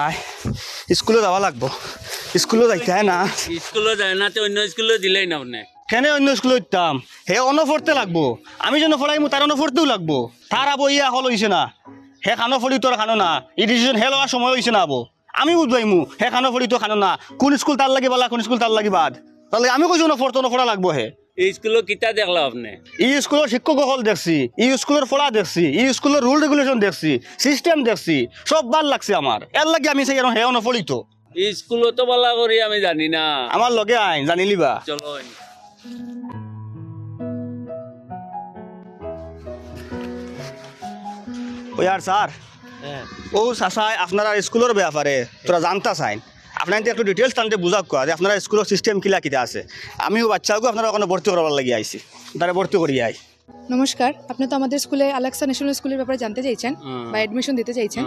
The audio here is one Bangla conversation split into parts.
আয় স্কুলে যাওয়া লাগবো, স্কুলে যাইতে হয় না। স্কুলে যায় না তো অন্য স্কুলে দিলেই না আপনি। কেন অন্য স্কুলে উঠতাম? হে অনফরতে লাগবো, আমি যেন ফরাইমু তার অনফরতেও লাগবো। তার আবো ইয়া হল হইছে না, হে খানো ফড়ি তোর খানো না, এই ডিসিশন হে লওয়ার সময় হইছে না আবো। আমি বুঝবাইমু হে খানো ফড়ি তো খানো না, কোন স্কুল তার লাগি বালা কোন স্কুল তার লাগি বাদ। তাহলে আমি কইছি অনফরা লাগবো হে। এই স্কুলে কিতা দেখলো আপনি? ই স্কুলের শিক্ষক হল দেখছি, ই স্কুলের পড়া দেখছি, ই স্কুলের রুল রেগুলেশন দেখছি, সিস্টেম দেখছি, সব ভাল লাগছে আমার। এর লাগে আমি চাই হে অনফলিত। এই স্কুলে তো বলা করি আমি জানি না। আমার লগে আইন জানিলিবা। চলো ও ইয়ার স্যার, ও চাচাই আপনারা স্কুলের ব্যাপারে তোরা জানতা চাই, আপনার একটু ডিটেলস টানতে বুঝাক কোয়া যে আপনারা স্কুলের সিস্টেম কিলা কিটা আছে। আমিও বাচ্চাকে আপনারা ওখানে ভর্তি করবার লাগি আইছি, তারা ভর্তি করি আই। নমস্কার, আপনি তো আমাদের স্কুলে আলেক্সা ন্যাশনাল স্কুলের ব্যাপারে জানতে চাইছেন বা অ্যাডমিশন দিতে চাইছেন।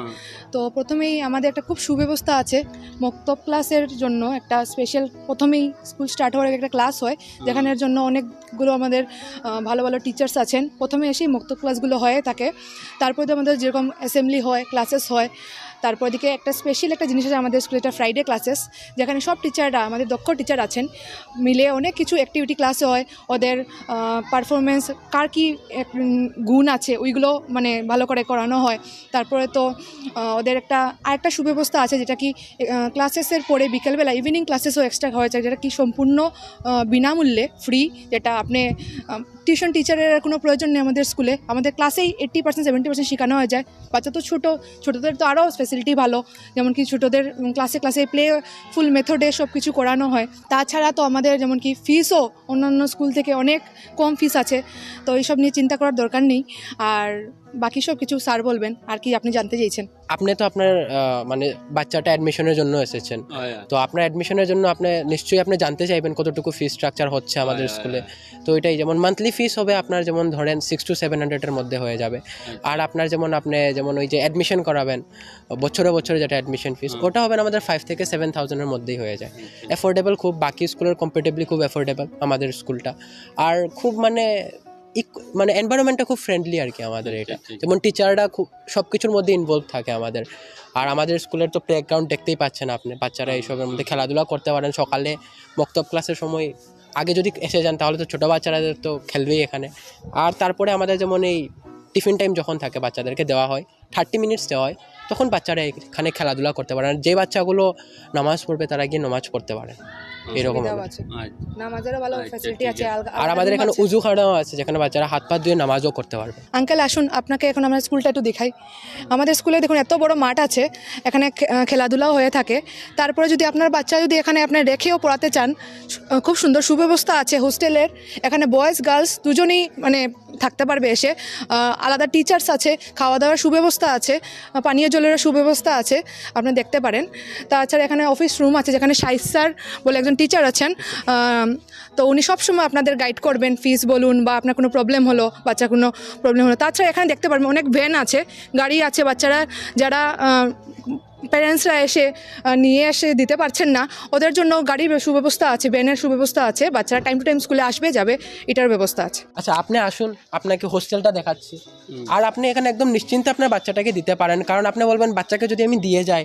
তো প্রথমেই আমাদের একটা খুব সুব্যবস্থা আছে মক্তব ক্লাসের জন্য। একটা স্পেশাল প্রথমেই স্কুল স্টার্ট হওয়ার আগে একটা ক্লাস হয়, যেখানের জন্য অনেকগুলো আমাদের ভালো ভালো টিচার্স আছেন। প্রথমে এসেই মক্তব ক্লাসগুলো হয়ে থাকে, তারপরে তো আমাদের যেরকম অ্যাসেম্বলি হয়, ক্লাসেস হয়। তারপর দিকে একটা স্পেশাল একটা জিনিস আছে আমাদের স্কুলে, এটা ফ্রাইডে ক্লাসেস, যেখানে সব টিচাররা আমাদের দক্ষ টিচার আছেন মিলে অনেক কিছু অ্যাক্টিভিটি ক্লাস হয়। ওদের পারফরমেন্স কার কী গুণ আছে ওইগুলো মানে ভালো করে করানো হয়। তারপরে তো ওদের আরেকটা সুব্যবস্থা আছে, যেটা কি ক্লাসেসের পরে বিকেলবেলা ইভিনিং ক্লাসেসও এক্সট্রা হয়ে যায়, যেটা কি সম্পূর্ণ বিনামূল্যে ফ্রি। যেটা আপনি টিউশন টিচারের কোনো প্রয়োজন নেই আমাদের স্কুলে। আমাদের ক্লাসেই 80% 70% শেখানো হয়ে যায়। বাচ্চা তো ছোটোদের তো আরও ফ্যাসিলিটি ভালো, যেমন কি ছোটোদের ক্লাসে প্লে ফুল মেথডে সব কিছু করানো হয়। তাছাড়া তো আমাদের যেমন কি ফিসও অন্যান্য স্কুল থেকে অনেক কম ফিস আছে, তো এইসব নিয়ে চিন্তা করার দরকার নেই। আর বাকি সব কিছু স্যার বলবেন। আর কি আপনি জানতে চাইছেন? আপনি তো আপনার মানে বাচ্চাটা অ্যাডমিশনের জন্য এসেছেন, তো আপনার অ্যাডমিশনের জন্য আপনি নিশ্চয়ই আপনি জানতে চাইবেন কতটুকু ফি স্ট্রাকচার হচ্ছে আমাদের স্কুলে। তো এটাই, যেমন মান্থলি ফিস হবে আপনার যেমন ধরেন 600 to 700 মধ্যে হয়ে যাবে। আর আপনার আপনি যেমন ওই যে অ্যাডমিশন করাবেন বছরে যেটা অ্যাডমিশন ফিস, ওটা হবে আমাদের 5 থেকে 7,000 মধ্যেই হয়ে যায়। অ্যাফোর্ডেবল খুব, বাকি স্কুলের কম্পারেটিভলি খুব অ্যাফোর্ডেবল আমাদের স্কুলটা। আর খুব মানে এনভায়রনমেন্টটা খুব ফ্রেন্ডলি আর কি আমাদের এটা। যেমন টিচাররা খুব সব কিছুর মধ্যে ইনভলভ থাকে আমাদের। আর আমাদের স্কুলের তো প্লেগ্রাউন্ড দেখতেই পাচ্ছেন আপনি, বাচ্চারা এইসবের মধ্যে খেলাধুলা করতে পারেন। সকালে মক্তব ক্লাসের সময় আগে যদি এসে যান তাহলে তো ছোটো বাচ্চারাদের তো খেলবেই এখানে। আর তারপরে আমাদের যেমন এই টিফিন টাইম যখন থাকে বাচ্চাদেরকে দেওয়া হয়, 30 মিনিটস দেওয়া হয়, তখন বাচ্চারা এখানে খেলাধুলা করতে পারে। আর যে বাচ্চাগুলো নামাজ পড়বে তারা গিয়ে নামাজ পড়তে পারে, এরকম আছে। নামাজেরও ভালো ফ্যাসিলিটি আছে। আর আমাদের এখানে উজু খানাও আছে, যেখানে বাচ্চারা হাত পা ধুয়ে নামাজও করতে পারবে। আঙ্কেল আসুন, আপনাকে এখন আমরা স্কুলটা একটু দেখাই। আমাদের স্কুলে দেখুন এত বড় মাঠ আছে, এখানে খেলাধুলাও হয়ে থাকে। তারপরে যদি আপনার বাচ্চা যদি এখানে আপনার রেখেও পড়াতে চান, খুব সুন্দর সুব্যবস্থা আছে হোস্টেলের। এখানে বয়েজ গার্লস দুজনেই মানে থাকতে পারবে এসে। আলাদা টিচার্স আছে, খাওয়া দাওয়ার সুব্যবস্থা আছে, পানীয় জলেরও সুব্যবস্থা আছে, আপনি দেখতে পারেন। তাছাড়া এখানে অফিস রুম আছে, যেখানে শাহিদ স্যার বলে একজন টিচার আছেন। তো উনি সবসময় আপনাদের গাইড করবেন, ফিস বলুন বা আপনার কোনো প্রবলেম হলো, বাচ্চার কোনো প্রবলেম হলো। তাছাড়া এখানে দেখতে পারবেন অনেক ভ্যান আছে, গাড়ি আছে। বাচ্চারা যারা প্যারেন্টসরা এসে নিয়ে এসে দিতে পারছেন না, ওদের জন্য গাড়ির সুব্যবস্থা আছে, ভ্যানের সুব্যবস্থা আছে। বাচ্চারা টাইম টু টাইম স্কুলে আসবে যাবে, এটার ব্যবস্থা আছে। আচ্ছা, আপনি আসুন, আপনাকে হোস্টেলটা দেখাচ্ছি। আর আপনি এখানে একদম নিশ্চিন্তে আপনার বাচ্চাটাকে দিতে পারেন। কারণ আপনি বলবেন বাচ্চাকে যদি আমি দিয়ে যাই,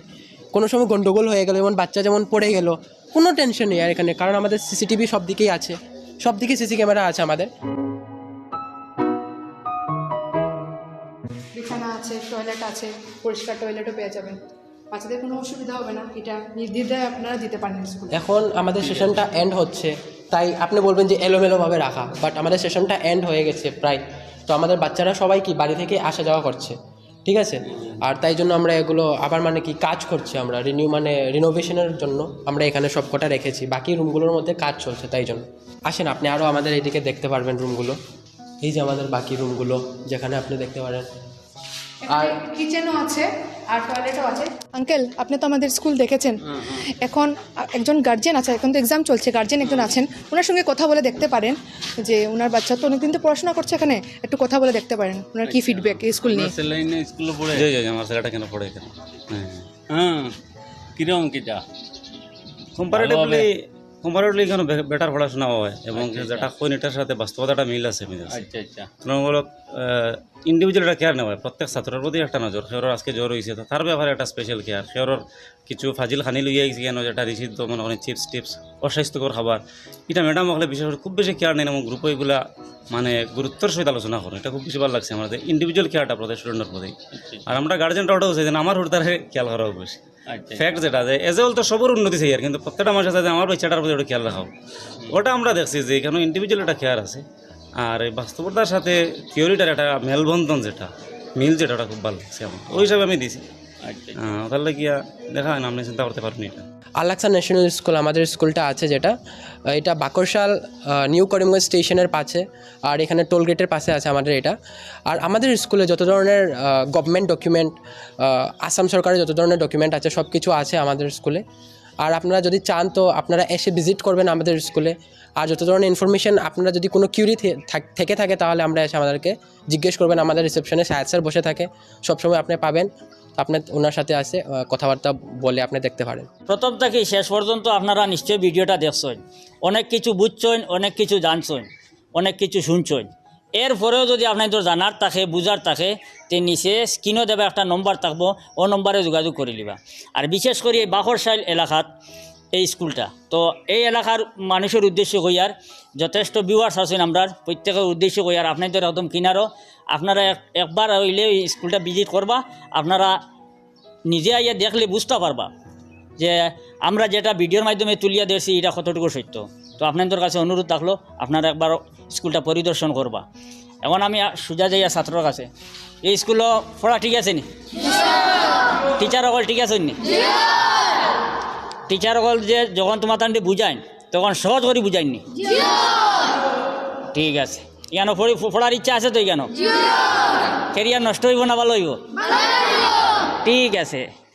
কোনো সময় গন্ডগোল হয়ে গেল, যেমন বাচ্চা যেমন পড়ে গেল, কোনো টেনশন নেই আর এখানে। কারণ আমাদের সিসিটিভি সব দিকেই আছে, সব দিকে সিসি ক্যামেরা আছে আমাদের। বিছানা আছে, টয়লেট আছে, পরিষ্কার টয়লেটও পেয়ে যাবেন। বাচ্চাদের কোনো অসুবিধা হবে না, এটা নির্দ্বিধায় আপনারা দিতে পারেন স্কুলে। এখন আমাদের সেশনটা এন্ড হচ্ছে, তাই আপনি বলবেন যে এলোমেলোভাবে রাখা, বাট আমাদের সেশনটা এন্ড হয়ে গেছে প্রায়। তো আমাদের বাচ্চারা সবাই কি বাড়ি থেকে আসা যাওয়া করছে, ঠিক আছে। আর তাই জন্য আমরা এগুলো আবার কাজ করছি, আমরা রিনোভেশনের জন্য আমরা এখানে সব কটা রেখেছি। বাকি রুমগুলোর মধ্যে কাজ চলছে, তাই জন্য আসেন আপনি আরও আমাদের এদিকে দেখতে পারবেন রুমগুলো। এই যে আমাদের বাকি রুমগুলো, যেখানে আপনি দেখতে পারেন। আর কিচেনও আছে আর টয়লেটও আছে। আঙ্কেল, আপনি তো আমাদের স্কুল দেখেছেন। এখন একজন গার্জেন আছে, এখন তো এক্সাম চলছে, গার্জেন একজন আছেন, ওনার সঙ্গে কথা বলে দেখতে পারেন যে ওনার বাচ্চা তো অনেকদিন তো পড়াশোনা করছে এখানে, একটু কথা বলে দেখতে পারেন ওনার কি ফিডব্যাক এই স্কুল নিয়ে। স্কুলে পড়ে আমার ছেলেটা কেন পড়ে এখানে? হ্যাঁ, কিরকম কিটা কম্পারেটিভলি কম্পারেটিভলি এখানে বেটার পড়াশোনা হয় এবং যেটা কোন এটার সাথে বাস্তবতাটা মিল আছে আমি দেখছি। আচ্ছা আচ্ছা তুলনামূলক ইন্ডিভিজুয়াল একটা কেয়ার নেওয়া হয়, প্রত্যেক ছাত্রের প্রতি একটা নজর। সেওর আজকে জ্বর হয়েছে তো তার ব্যাপারে একটা স্পেশাল কেয়ার। সেওর কিছু ফাজিল খানি লইয়া গেছে কেন, যেটা নিষিদ্ধ মনে করেন চিপস টিপস, অস্বাস্থ্যকর খাবার, এটা ম্যাডাম হলে বিশেষ করে খুব বেশি কেয়ার নেন এবং গ্রুপে এগুলা মানে গুরুত্বের সহিত আলোচনা করেন। এটা খুব বেশি ভালো লাগছে আমাদের ইন্ডিভিজুয়াল কেয়ারটা প্রতি স্টুডেন্টের প্রতি। আর আমরা গার্জেনটা ওটাও চাই যে আমার হুড়তারে খেয়াল করা হোক বেশি। আচ্ছা ফ্যাক্ট যেটা যে এজ তো সবর উন্নতি চাই আর, কিন্তু প্রত্যেকটা মানুষের সাথে আমার বাচ্চাটার প্রতি ওটা খেয়াল রাখা হোক। ওটা আমরা দেখছি যে এখানে ইন্ডিভিজুয়াল একটা কেয়ার আছে। আর এই বাস্তবতার সাথে থিওরিটার একটা মেলবন্ধন যেটা মিল যেটা ওটা খুব ভালো লাগছে আমার, ওই হিসাবে আমি দিছি। আচ্ছা তাহলে গিয়া দেখা হয় না, আপনি চিন্তা করতে পারেন এটা। আলাক্সা ন্যাশনাল স্কুল আমাদের স্কুলটা আছে যেটা এটা বাকরশাল নিউ করিমগঞ্জ স্টেশনের পাশে, আর এখানে টোল গেটের পাশে আছে আমাদের এটা। আর আমাদের স্কুলে যত ধরনের গভর্নমেন্ট ডকুমেন্ট, আসাম সরকারের যত ধরনের ডকুমেন্ট আছে সব কিছু আছে আমাদের স্কুলে। আর আপনারা যদি চান তো আপনারা এসে ভিজিট করবেন আমাদের স্কুলে। আর যত ধরনের ইনফরমেশন আপনারা যদি কোনো কিউরি থেকে থাকে তাহলে আমরা এসে আমাদেরকে জিজ্ঞেস করবেন। আমাদের রিসেপশনে সায়েদ স্যার বসে থাকে, সবসময় আপনি পাবেন। আপনার ওনার সাথে আসে কথাবার্তা বলে আপনি দেখতে পারেন। প্রথম থেকে শেষ পর্যন্ত আপনারা নিশ্চয়ই ভিডিওটা দেখছেন, অনেক কিছু বুঝছেন, অনেক কিছু জানছেন, অনেক কিছু শুনছেন। এরপরেও যদি আপনাদের জানার থাকে, বুঝার থাকে, তে নিচে স্ক্রিনও দেবে একটা নম্বর থাকবো, ও নম্বরে যোগাযোগ করে নিবা। আর বিশেষ করে এই বাকরশাল এলাকাত এই স্কুলটা, তো এই এলাকার মানুষের উদ্দেশ্য কইয়ার যথেষ্ট ভিউয়ার্স আছেন আমরা, প্রত্যেকের উদ্দেশ্য কইয়ার আপনাদের একদম কিনারও আপনারা একবার হইলে এই স্কুলটা ভিজিট করবা। আপনারা নিজে আইয়া দেখলে বুঝতে পারবা যে আমরা যেটা ভিডিওর মাধ্যমে তুলিয়া দিয়েছি এটা কতটুকু সত্য। তো আপনাদের কাছে অনুরোধ থাকলো আপনারা একবার স্কুলটা পরিদর্শন করবা। এখন আমি সোজা যাইয়া ছাত্রর কাছে, এই স্কুলও পড়া ঠিক আছে নি? টিচার সকল ঠিক আছে নি? টিচার সকল যে যখন তোমার তান্ডি বুঝাইন তখন সহজ করে বুঝাইনি? ঠিক আছে। ইয়ানো পড়ার ইচ্ছা আছে তো? কেন ক্যারিয়ার নষ্ট হইব না ভালো হইব? ঠিক আছে।